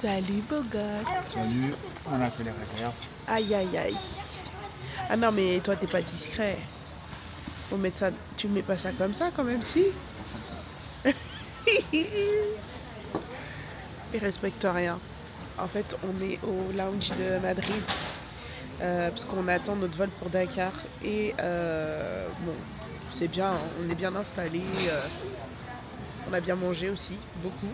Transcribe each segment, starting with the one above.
Salut beau gosse. Salut, on a fait les réserves. Aïe aïe aïe. Ah non mais toi t'es pas discret. Faut mettre ça. Tu mets pas ça comme ça quand même si. Il respecte rien. En fait on est au lounge de Madrid. Parce qu'on attend notre vol pour Dakar. Et bon, c'est bien, hein, on est bien installé. On a bien mangé aussi, beaucoup.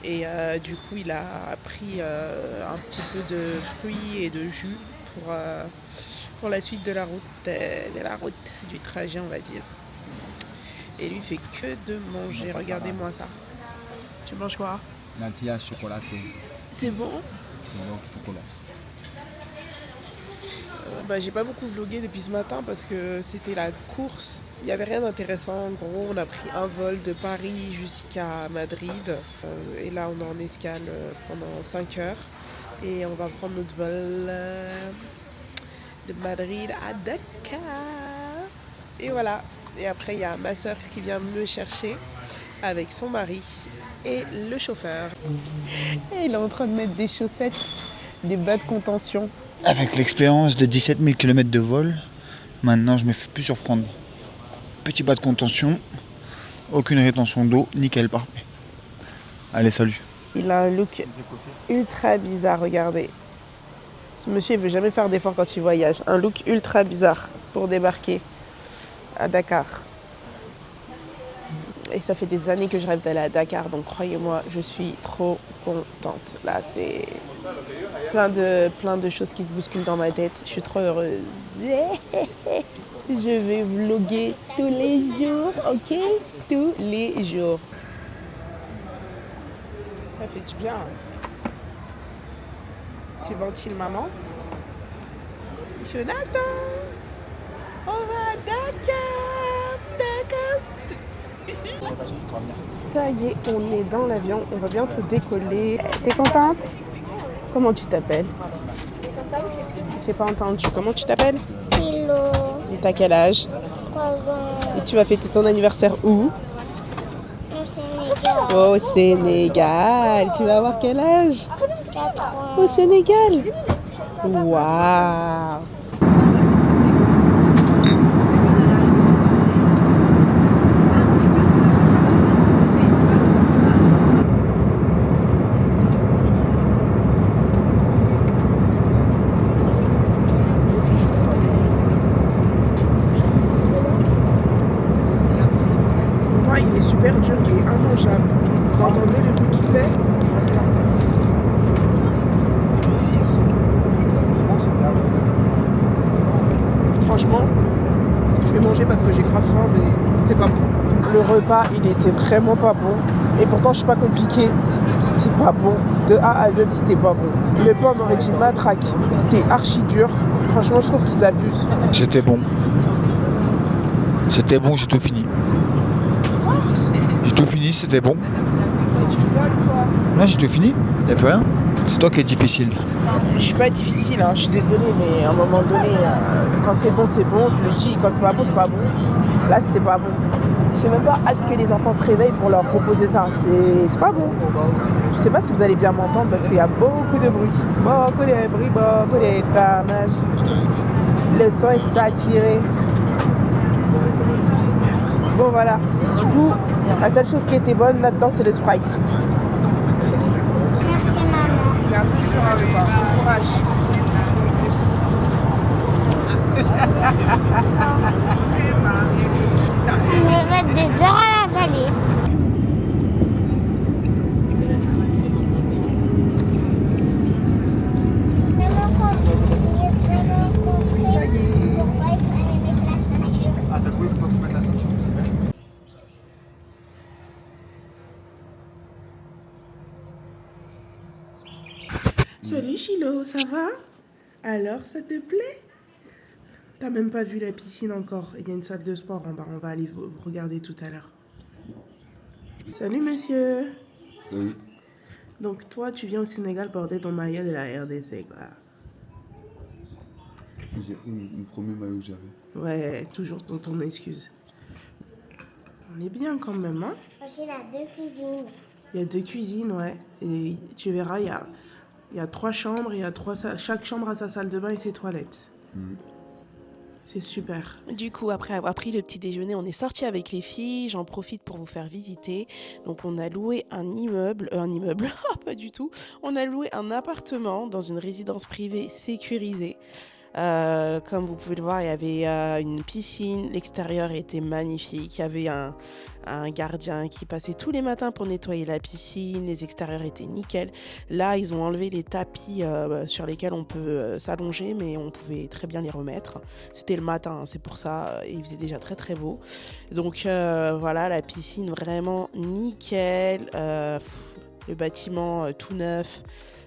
Et du coup, il a pris un petit peu de fruits et de jus pour la suite de la route, du trajet, on va dire. Et lui, il fait que de manger. Regardez-moi ça. Tu manges quoi? L'anti-âge chocolaté. C'est bon? C'est donc chocolat. Bah, j'ai pas beaucoup vlogué depuis ce matin parce que c'était la course. Il n'y avait rien d'intéressant. En gros, on a pris un vol de Paris jusqu'à Madrid. Et là, on est en escale pendant 5 heures. Et on va prendre notre vol de Madrid à Dakar. Et voilà. Et après, il y a ma soeur qui vient me chercher avec son mari et le chauffeur. Et il est en train de mettre des chaussettes, des bas de contention. Avec l'expérience de 17 000 km de vol, maintenant je me fais plus surprendre. Petit bas de contention, aucune rétention d'eau, nickel, parfait. Allez, salut. Il a un look ultra bizarre, regardez. Ce monsieur, il veut jamais faire d'efforts quand il voyage. Un look ultra bizarre pour débarquer à Dakar. Et ça fait des années que je rêve d'aller à Dakar, donc croyez-moi, je suis trop contente. Là, c'est plein de choses qui se bousculent dans ma tête. Je suis trop heureuse. Je vais vlogger tous les jours, ok? Tous les jours. Ça fait du bien. Tu ventiles maman? Jonathan! On va à Dakar! Dakar! Ça y est, on est dans l'avion. On va bientôt décoller. T'es contente? Comment tu t'appelles? J'ai pas entendu. Comment tu t'appelles? Kilo, Et t'as quel âge? 3 ans, Et tu vas fêter ton anniversaire où? au Sénégal, Au Sénégal. Tu vas avoir quel âge? 4 ans. Au Sénégal. Waouh! Moi, il est super dur, il est immangeable. Vous entendez le bruit qu'il fait? Franchement, je vais manger parce que j'ai grave faim, mais c'est pas bon. Le repas, il était vraiment pas bon. Et pourtant, je suis pas compliquée. C'était pas bon. De A à Z, c'était pas bon. Le pain, on aurait dit une matraque. C'était archi dur. Franchement, je trouve qu'ils abusent. C'était bon. C'était bon, j'ai tout fini. J'ai tout fini, c'était bon. Tu rigoles quoi? Là, j'ai tout fini, y'a plus rien. C'est toi qui es difficile. Je suis pas difficile, hein, je suis désolée, mais à un moment donné, quand c'est bon, je le dis. Quand c'est pas bon, c'est pas bon. Là, c'était pas bon. J'ai même pas hâte que les enfants se réveillent pour leur proposer ça. C'est pas bon. Je sais pas si vous allez bien m'entendre parce qu'il y a beaucoup de bruit. Beaucoup de bruit, beaucoup de carnage. Le son est saturé. Bon, voilà. Du coup, la seule chose qui était bonne là-dedans, c'est le Sprite. Merci maman. Il est un peu dur avec toi. Bon courage. On va mettre des heures à l'avaler. Ça y est. Pourquoi il fallait mettre la ceinture? Ah, t'as compris pourquoi faut mettre la ceinture? Salut Chilo, ça va? Alors, ça te plaît? T'as même pas vu la piscine encore. Il y a une salle de sport en bas. On va aller regarder tout à l'heure. Salut monsieur. Oui. Donc toi, tu viens au Sénégal porter ton maillot de la RDC, quoi. J'ai pris le premier maillot que j'avais. Ouais, toujours ton excuse. On est bien quand même, hein? J'ai la deux cuisines. Il y a 2 cuisines, ouais. Et tu verras, il y a 3 chambres, chaque chambre a sa salle de bain et ses toilettes. C'est super. Du coup, après avoir pris le petit déjeuner, on est sorti avec les filles. J'en profite pour vous faire visiter. Donc, on a loué un immeuble, pas du tout. On a loué un appartement dans une résidence privée sécurisée. Comme vous pouvez le voir, il y avait une piscine, l'extérieur était magnifique, il y avait un gardien qui passait tous les matins pour nettoyer la piscine, les extérieurs étaient nickel. Là, ils ont enlevé les tapis sur lesquels on peut s'allonger, mais on pouvait très bien les remettre. C'était le matin, c'est pour ça, il faisait déjà très très beau. Donc voilà, la piscine vraiment nickel, le bâtiment tout neuf.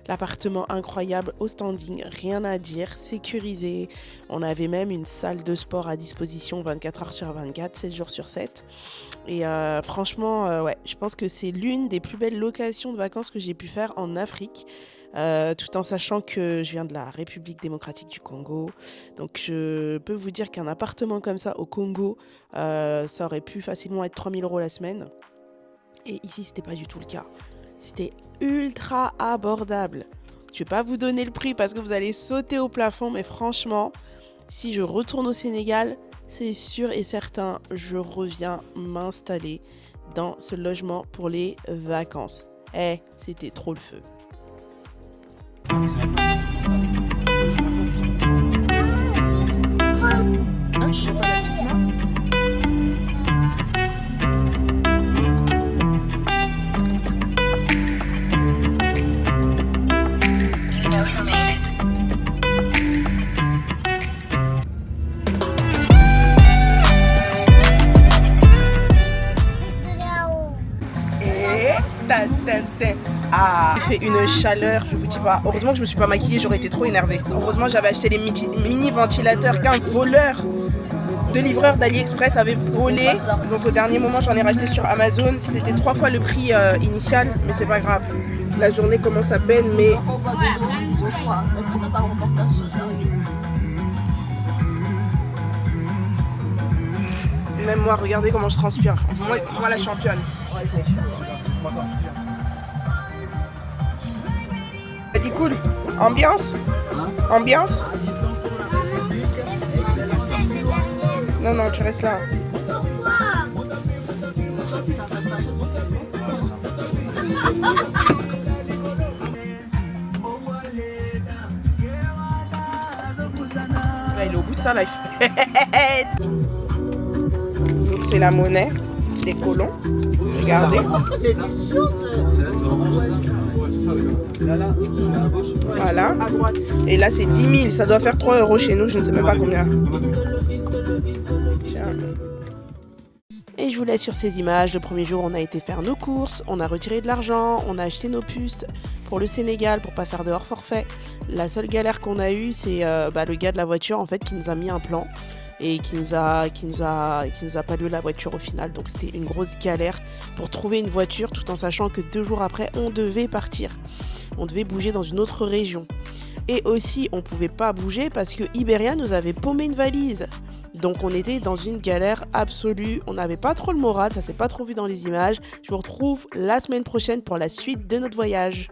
L'appartement incroyable au standing, rien à dire, sécurisé. On avait même une salle de sport à disposition 24 heures sur 24, 7 jours sur 7. Et franchement, ouais, je pense que c'est l'une des plus belles locations de vacances que j'ai pu faire en Afrique. Tout en sachant que je viens de la République démocratique du Congo. Donc je peux vous dire qu'un appartement comme ça au Congo, ça aurait pu facilement être 3 000 € la semaine. Et ici, c'était pas du tout le cas. C'était ultra abordable. Je vais pas vous donner le prix parce que vous allez sauter au plafond, mais franchement, si je retourne au Sénégal, c'est sûr et certain, je reviens m'installer dans ce logement pour les vacances. C'était trop le feu. Il fait une chaleur, je vous dis pas. Heureusement que je me suis pas maquillée, j'aurais été trop énervée. Heureusement, j'avais acheté les mini ventilateurs qu'un voleur de livreur d'AliExpress avait volé. Donc au dernier moment, j'en ai racheté sur Amazon. C'était 3 fois le prix initial, mais c'est pas grave. La journée commence à peine, mais même moi, regardez comment je transpire. Moi la championne. Ça dit cool. Ambiance? Ambiance? Non, tu restes là. Là, il est au bout de sa life. Donc c'est la monnaie des colons. Regardez. Voilà. Et là c'est 10 000. Ça doit faire 3 € chez nous. Je ne sais même pas combien. Tiens. Et je vous laisse sur ces images. Le premier jour, on a été faire nos courses, on a retiré de l'argent, on a acheté nos puces pour le Sénégal pour pas faire de hors forfait. La seule galère qu'on a eue, c'est le gars de la voiture en fait qui nous a mis un plan et qui nous a pas loué la voiture au final. Donc c'était une grosse galère pour trouver une voiture tout en sachant que 2 jours après, on devait partir. On devait bouger dans une autre région. Et aussi, on pouvait pas bouger parce que Iberia nous avait paumé une valise. Donc on était dans une galère absolue, on n'avait pas trop le moral, ça s'est pas trop vu dans les images. Je vous retrouve la semaine prochaine pour la suite de notre voyage.